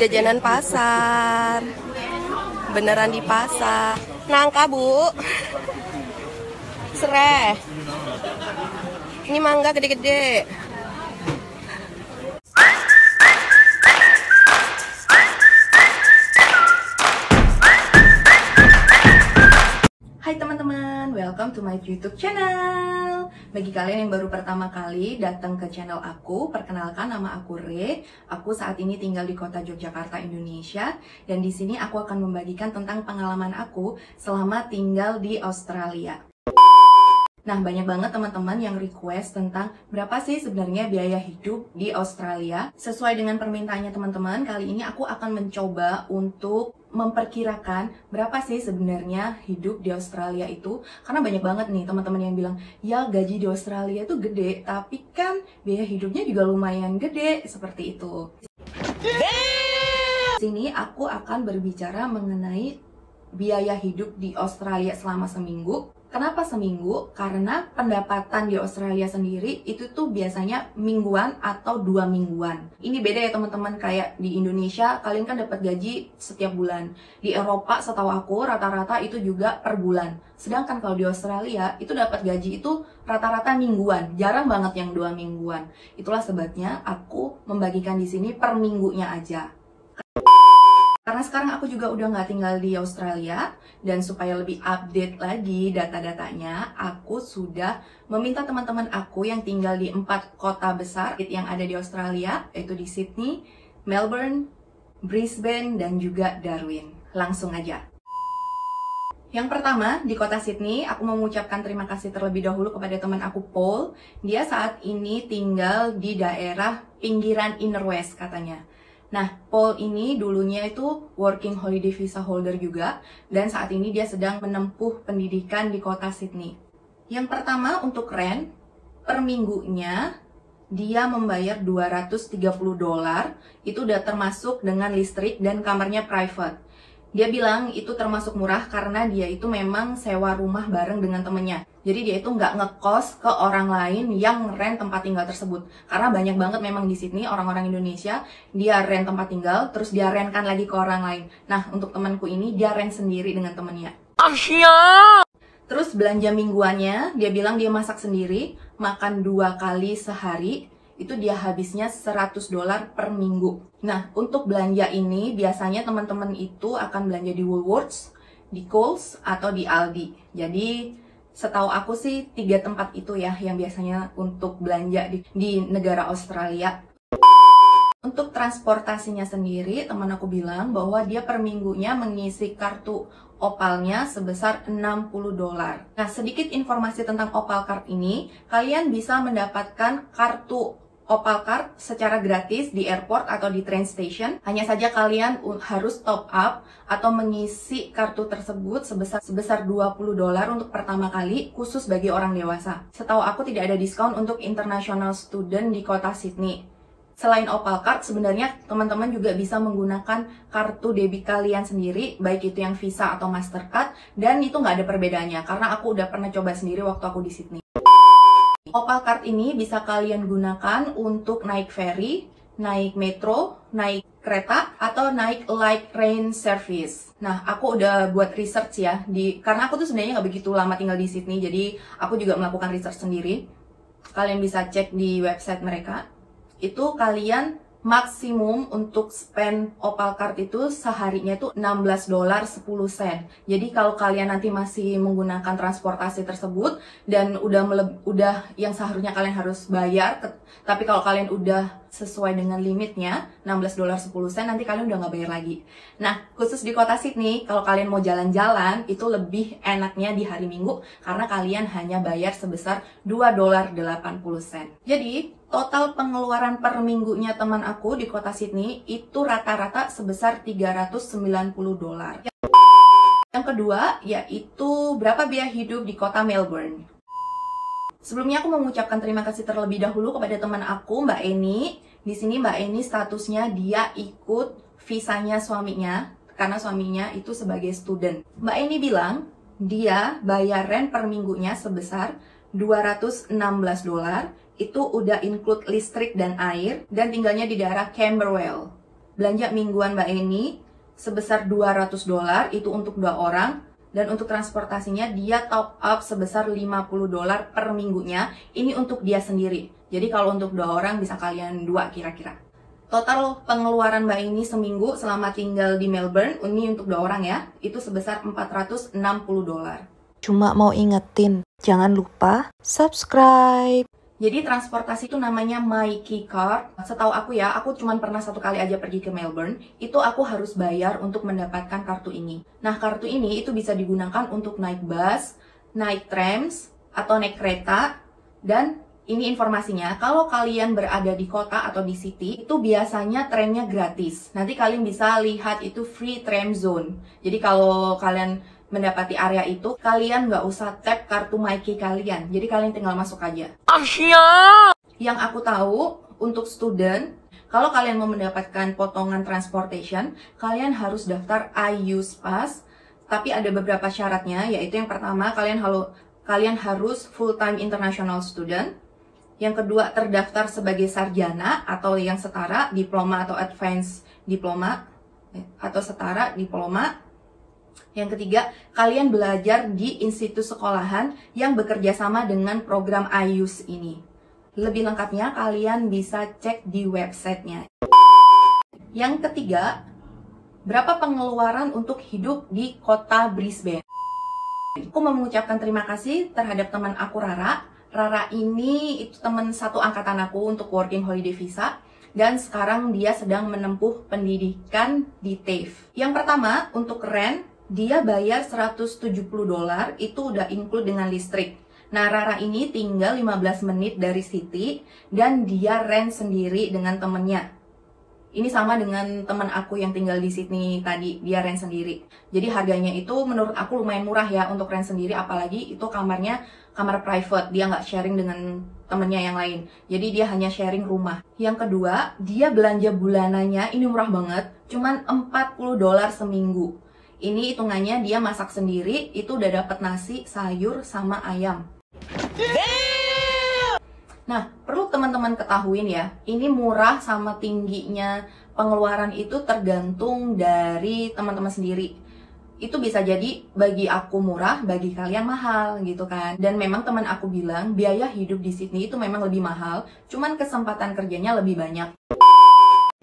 Jajanan pasar. Beneran di pasar. Nangka, Bu. Sereh. Ini mangga gede-gede. Hai teman-teman, welcome to my YouTube channel. Bagi kalian yang baru pertama kali datang ke channel aku, perkenalkan, nama aku Re. Aku saat ini tinggal di kota Yogyakarta, Indonesia. Dan di sini aku akan membagikan tentang pengalaman aku selama tinggal di Australia. Nah, banyak banget teman-teman yang request tentang berapa sih sebenarnya biaya hidup di Australia. Sesuai dengan permintaannya teman-teman, kali ini aku akan mencoba untuk memperkirakan berapa sih sebenarnya hidup di Australia itu. Karena banyak banget nih teman-teman yang bilang, ya gaji di Australia itu gede, tapi kan biaya hidupnya juga lumayan gede, seperti itu. Sini aku akan berbicara mengenai biaya hidup di Australia selama seminggu. Kenapa seminggu? Karena pendapatan di Australia sendiri itu tuh biasanya mingguan atau 2 mingguan. Ini beda ya teman-teman, kayak di Indonesia kalian kan dapat gaji setiap bulan. Di Eropa setahu aku rata-rata itu juga per bulan. Sedangkan kalau di Australia itu dapat gaji itu rata-rata mingguan. Jarang banget yang 2 mingguan. Itulah sebabnya aku membagikan di sini per minggunya aja. Karena sekarang aku juga udah nggak tinggal di Australia, dan supaya lebih update lagi data-datanya, aku sudah meminta teman-teman aku yang tinggal di 4 kota besar yang ada di Australia, yaitu di Sydney, Melbourne, Brisbane, dan juga Darwin. Langsung aja. Yang pertama, di kota Sydney, aku mau mengucapkan terima kasih terlebih dahulu kepada teman aku Paul. Dia saat ini tinggal di daerah pinggiran Inner West katanya. Nah, Paul ini dulunya itu working holiday visa holder juga, dan saat ini dia sedang menempuh pendidikan di kota Sydney. Yang pertama untuk rent, per minggunya dia membayar $230, itu udah termasuk dengan listrik dan kamarnya private. Dia bilang itu termasuk murah karena dia itu memang sewa rumah bareng dengan temennya. Jadi dia itu nggak ngekos ke orang lain yang rent tempat tinggal tersebut. Karena banyak banget memang di Sydney orang-orang Indonesia, dia rent tempat tinggal, terus dia rentkan lagi ke orang lain. Nah, untuk temanku ini, dia rent sendiri dengan temennya. Terus belanja mingguannya, dia bilang dia masak sendiri, makan 2 kali sehari, itu dia habisnya $100 per minggu. Nah, untuk belanja ini biasanya teman-teman itu akan belanja di Woolworths, di Coles, atau di Aldi. Jadi, setahu aku sih 3 tempat itu ya yang biasanya untuk belanja di negara Australia. Untuk transportasinya sendiri, teman aku bilang bahwa dia per minggunya mengisi kartu Opalnya sebesar $60. Nah, sedikit informasi tentang Opal Card ini, kalian bisa mendapatkan kartu Opal Card secara gratis di airport atau di train station. Hanya saja kalian harus top up atau mengisi kartu tersebut sebesar $20 untuk pertama kali, khusus bagi orang dewasa. Setahu aku tidak ada diskon untuk international student di kota Sydney. Selain Opal Card, sebenarnya teman-teman juga bisa menggunakan kartu debit kalian sendiri, baik itu yang Visa atau Mastercard, dan itu nggak ada perbedaannya, karena aku udah pernah coba sendiri waktu aku di Sydney. Opal Card ini bisa kalian gunakan untuk naik ferry, naik metro, naik kereta, atau naik light rail service. Nah, aku udah buat research ya, karena aku tuh sebenarnya nggak begitu lama tinggal di Sydney, jadi aku juga melakukan research sendiri. Kalian bisa cek di website mereka. Itu kalian maksimum untuk spend Opal Card itu seharinya itu $16.10. Jadi kalau kalian nanti masih menggunakan transportasi tersebut dan udah yang seharusnya kalian harus bayar, tapi kalau kalian udah sesuai dengan limitnya $16.10, nanti kalian udah nggak bayar lagi. Nah, khusus di kota Sydney, kalau kalian mau jalan-jalan itu lebih enaknya di hari Minggu karena kalian hanya bayar sebesar $2.80. Jadi total pengeluaran per minggunya teman aku di kota Sydney itu rata-rata sebesar $390. Yang kedua, yaitu berapa biaya hidup di kota Melbourne. Sebelumnya aku mengucapkan terima kasih terlebih dahulu kepada teman aku, Mbak Eni. Di sini Mbak Eni statusnya dia ikut visanya suaminya, karena suaminya itu sebagai student. Mbak Eni bilang, dia bayar rent per minggunya sebesar $216. Itu udah include listrik dan air, dan tinggalnya di daerah Camberwell. Belanja mingguan Mbak Eni sebesar $200, itu untuk 2 orang. Dan untuk transportasinya dia top up sebesar $50 per minggunya. Ini untuk dia sendiri. Jadi kalau untuk 2 orang bisa kalian 2 kira-kira. Total pengeluaran Mbak Eni seminggu selama tinggal di Melbourne, ini untuk 2 orang ya, itu sebesar $460. Cuma mau ingetin, jangan lupa subscribe. Jadi transportasi itu namanya Myki Card. Setahu aku ya, aku cuma pernah 1 kali aja pergi ke Melbourne. Itu aku harus bayar untuk mendapatkan kartu ini. Nah, kartu ini itu bisa digunakan untuk naik bus, naik trams, atau naik kereta. Dan ini informasinya, kalau kalian berada di kota atau di city, itu biasanya tramnya gratis. Nanti kalian bisa lihat itu free tram zone. Jadi kalau kalian mendapati area itu, kalian nggak usah tap kartu Myki kalian. Jadi kalian tinggal masuk aja. Yang aku tahu, untuk student, kalau kalian mau mendapatkan potongan transportation, kalian harus daftar IU's Pass. Tapi ada beberapa syaratnya, yaitu yang pertama, kalian harus full-time international student. Yang kedua, terdaftar sebagai sarjana atau yang setara, diploma atau advance diploma, atau setara diploma. Yang ketiga, kalian belajar di institut sekolahan yang bekerja sama dengan program IU's ini. Lebih lengkapnya, kalian bisa cek di websitenya. Yang ketiga, berapa pengeluaran untuk hidup di kota Brisbane? Aku mau mengucapkan terima kasih terhadap teman aku Rara. Rara ini itu teman satu angkatan aku untuk working holiday visa. Dan sekarang dia sedang menempuh pendidikan di TAFE. Yang pertama, untuk rent, dia bayar $170, itu udah include dengan listrik. Nah, Rara ini tinggal 15 menit dari city, dan dia rent sendiri dengan temennya. Ini sama dengan teman aku yang tinggal di Sydney tadi, dia rent sendiri. Jadi harganya itu menurut aku lumayan murah ya untuk rent sendiri, apalagi itu kamarnya kamar private, dia nggak sharing dengan temennya yang lain. Jadi dia hanya sharing rumah. Yang kedua, dia belanja bulanannya, ini murah banget, cuman $40 seminggu. Ini hitungannya dia masak sendiri, itu udah dapat nasi, sayur, sama ayam. Nah, perlu teman-teman ketahuin ya, ini murah sama tingginya pengeluaran itu tergantung dari teman-teman sendiri. Itu bisa jadi bagi aku murah, bagi kalian mahal gitu kan. Dan memang teman aku bilang biaya hidup di Sydney itu memang lebih mahal, cuman kesempatan kerjanya lebih banyak.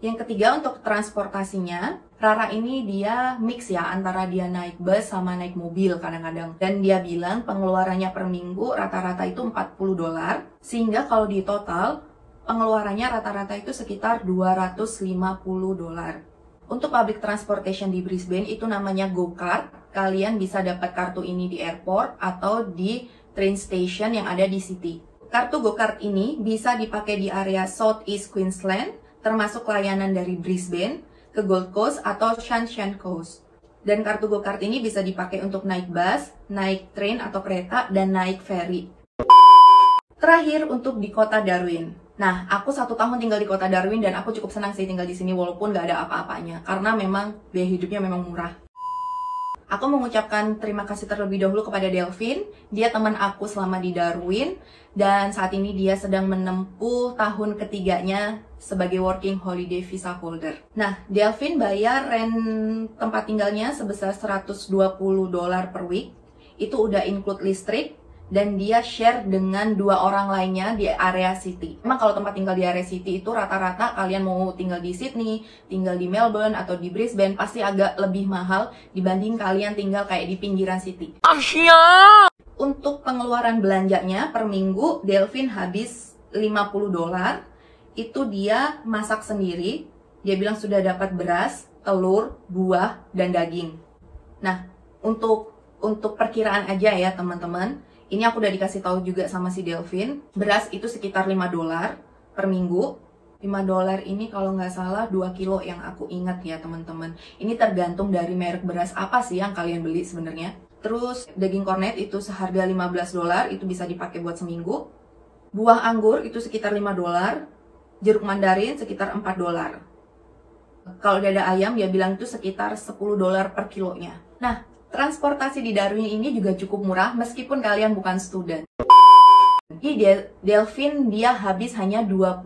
Yang ketiga, untuk transportasinya, Rara ini dia mix ya antara dia naik bus sama naik mobil kadang-kadang. Dan dia bilang pengeluarannya per minggu rata-rata itu $40, sehingga kalau di total pengeluarannya rata-rata itu sekitar $250. Untuk public transportation di Brisbane itu namanya Go-Card. Kalian bisa dapat kartu ini di airport atau di train station yang ada di city. Kartu Go-Card ini bisa dipakai di area South East Queensland, termasuk layanan dari Brisbane ke Gold Coast atau Sunshine Coast. Dan kartu Go-Card ini bisa dipakai untuk naik bus, naik train atau kereta, dan naik ferry. Terakhir, untuk di kota Darwin. Nah, aku 1 tahun tinggal di kota Darwin dan aku cukup senang sih tinggal di sini walaupun gak ada apa-apanya. Karena memang biaya hidupnya memang murah. Aku mengucapkan terima kasih terlebih dahulu kepada Delvin. Dia teman aku selama di Darwin. Dan saat ini dia sedang menempuh tahun ketiganya sebagai working holiday visa holder. Nah, Delvin bayar rent tempat tinggalnya sebesar $120 per week. Itu udah include listrik. Dan dia share dengan 2 orang lainnya di area city. Memang kalau tempat tinggal di area city itu rata-rata kalian mau tinggal di Sydney, tinggal di Melbourne, atau di Brisbane pasti agak lebih mahal dibanding kalian tinggal kayak di pinggiran city. Untuk pengeluaran belanjanya per minggu, Delvin habis $50. Itu dia masak sendiri. Dia bilang sudah dapat beras, telur, buah, dan daging. Nah, untuk perkiraan aja ya teman-teman. Ini aku udah dikasih tahu juga sama si Delvin. Beras itu sekitar $5 per minggu. $5 ini kalau nggak salah 2 kilo yang aku ingat ya teman-teman. Ini tergantung dari merek beras apa sih yang kalian beli sebenarnya. Terus daging kornet itu seharga $15, itu bisa dipakai buat seminggu. Buah anggur itu sekitar $5. Jeruk mandarin sekitar $4. Kalau dada ayam dia bilang itu sekitar $10 per kilonya. Nah, Transportasi di Darwin ini juga cukup murah meskipun kalian bukan student. Di Delfin dia habis hanya $20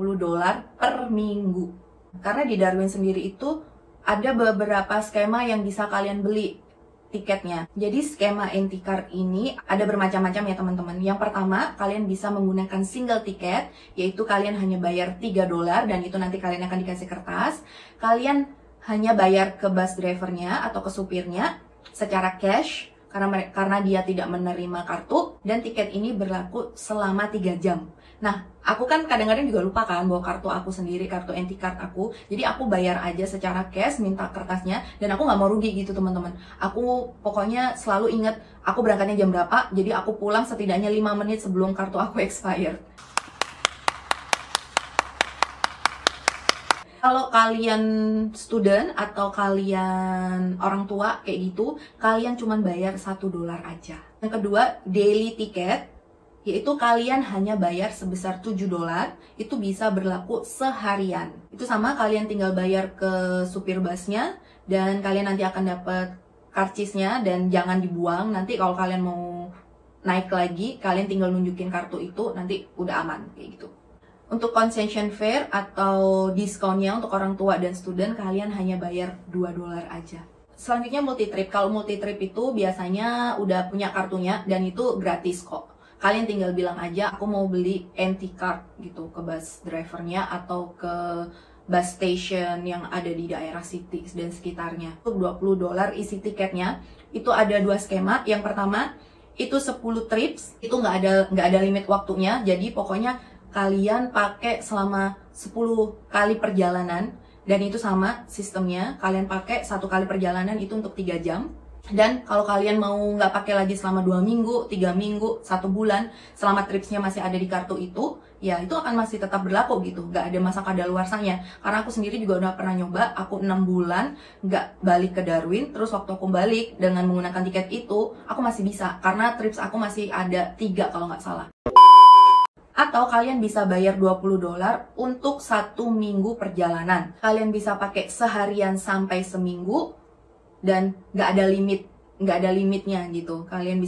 per minggu. Karena di Darwin sendiri itu ada beberapa skema yang bisa kalian beli tiketnya. Jadi skema Enticard ini ada bermacam-macam ya teman-teman. Yang pertama, kalian bisa menggunakan single tiket, yaitu kalian hanya bayar $3 dan itu nanti kalian akan dikasih kertas. Kalian hanya bayar ke bus drivernya atau ke supirnya secara cash karena dia tidak menerima kartu, dan tiket ini berlaku selama 3 jam. Nah, aku kan kadang-kadang juga lupa kan bawa kartu aku sendiri, kartu Enticard aku. Jadi aku bayar aja secara cash, minta kertasnya, dan aku nggak mau rugi gitu teman-teman. Aku pokoknya selalu ingat aku berangkatnya jam berapa, jadi aku pulang setidaknya 5 menit sebelum kartu aku expired. Kalau kalian student atau kalian orang tua kayak gitu, kalian cuma bayar $1 aja. Yang kedua, daily ticket, yaitu kalian hanya bayar sebesar $7, itu bisa berlaku seharian. Itu sama, kalian tinggal bayar ke supir busnya, dan kalian nanti akan dapat karcisnya, dan jangan dibuang. Nanti kalau kalian mau naik lagi, kalian tinggal nunjukin kartu itu, nanti udah aman, kayak gitu. Untuk concession fare atau diskonnya untuk orang tua dan student, kalian hanya bayar $2 aja. Selanjutnya multi trip. Kalau multi trip itu biasanya udah punya kartunya dan itu gratis kok. Kalian tinggal bilang aja aku mau beli Enticard gitu ke bus drivernya atau ke bus station yang ada di daerah city dan sekitarnya. Untuk $20 isi tiketnya itu ada 2 skema. Yang pertama itu 10 trips, itu nggak ada limit waktunya. Jadi pokoknya kalian pakai selama 10 kali perjalanan, dan itu sama sistemnya, kalian pakai 1 kali perjalanan itu untuk 3 jam. Dan kalau kalian mau nggak pakai lagi selama 2 minggu, 3 minggu, 1 bulan, selama tripsnya masih ada di kartu itu, ya itu akan masih tetap berlaku gitu, nggak ada masa kadaluarsanya. Karena aku sendiri juga udah pernah nyoba, aku 6 bulan nggak balik ke Darwin, terus waktu aku balik dengan menggunakan tiket itu, aku masih bisa, karena trips aku masih ada 3 kalau nggak salah. Atau kalian bisa bayar $20 untuk 1 minggu perjalanan. Kalian bisa pakai seharian sampai seminggu dan nggak ada limitnya gitu. Kalian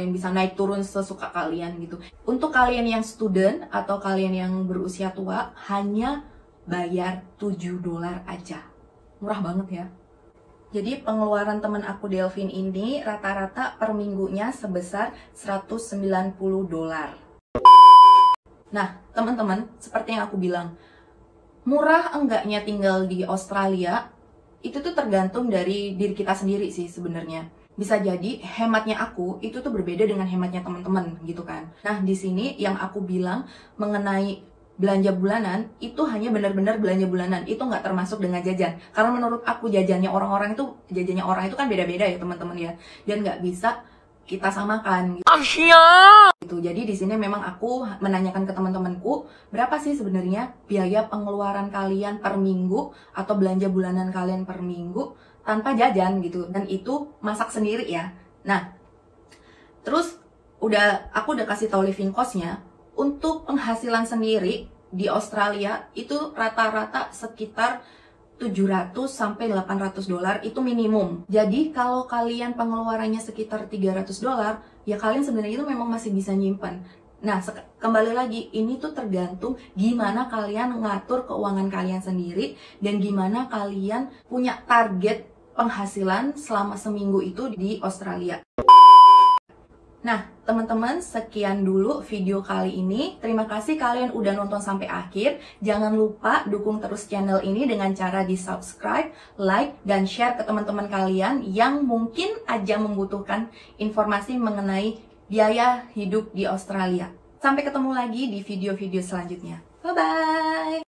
bisa naik turun sesuka kalian gitu. Untuk kalian yang student atau kalian yang berusia tua, hanya bayar $7 aja. Murah banget ya. Jadi pengeluaran teman aku Delvin ini rata-rata per minggunya sebesar $190. Nah, teman-teman, seperti yang aku bilang, murah enggaknya tinggal di Australia, itu tuh tergantung dari diri kita sendiri sih sebenarnya. Bisa jadi hematnya aku itu tuh berbeda dengan hematnya teman-teman gitu kan. Nah, di sini yang aku bilang mengenai belanja bulanan, itu hanya benar-benar belanja bulanan, itu nggak termasuk dengan jajan. Karena menurut aku jajannya orang itu kan beda-beda ya teman-teman ya, dan nggak bisa kita samakan gitu. Jadi di sini memang aku menanyakan ke teman-temanku, berapa sih sebenarnya biaya pengeluaran kalian per minggu atau belanja bulanan kalian per minggu tanpa jajan gitu, dan itu masak sendiri ya. Nah, terus aku udah kasih tahu living cost-nya. Untuk penghasilan sendiri di Australia itu rata-rata sekitar $700 sampai $800 itu minimum. Jadi kalau kalian pengeluarannya sekitar $300, ya kalian sebenarnya itu memang masih bisa nyimpan. Nah, kembali lagi, ini tuh tergantung gimana kalian ngatur keuangan kalian sendiri dan gimana kalian punya target penghasilan selama seminggu itu di Australia. Nah, teman-teman, sekian dulu video kali ini. Terima kasih kalian udah nonton sampai akhir. Jangan lupa dukung terus channel ini dengan cara di subscribe, like, dan share ke teman-teman kalian yang mungkin aja membutuhkan informasi mengenai biaya hidup di Australia. Sampai ketemu lagi di video-video selanjutnya. Bye-bye!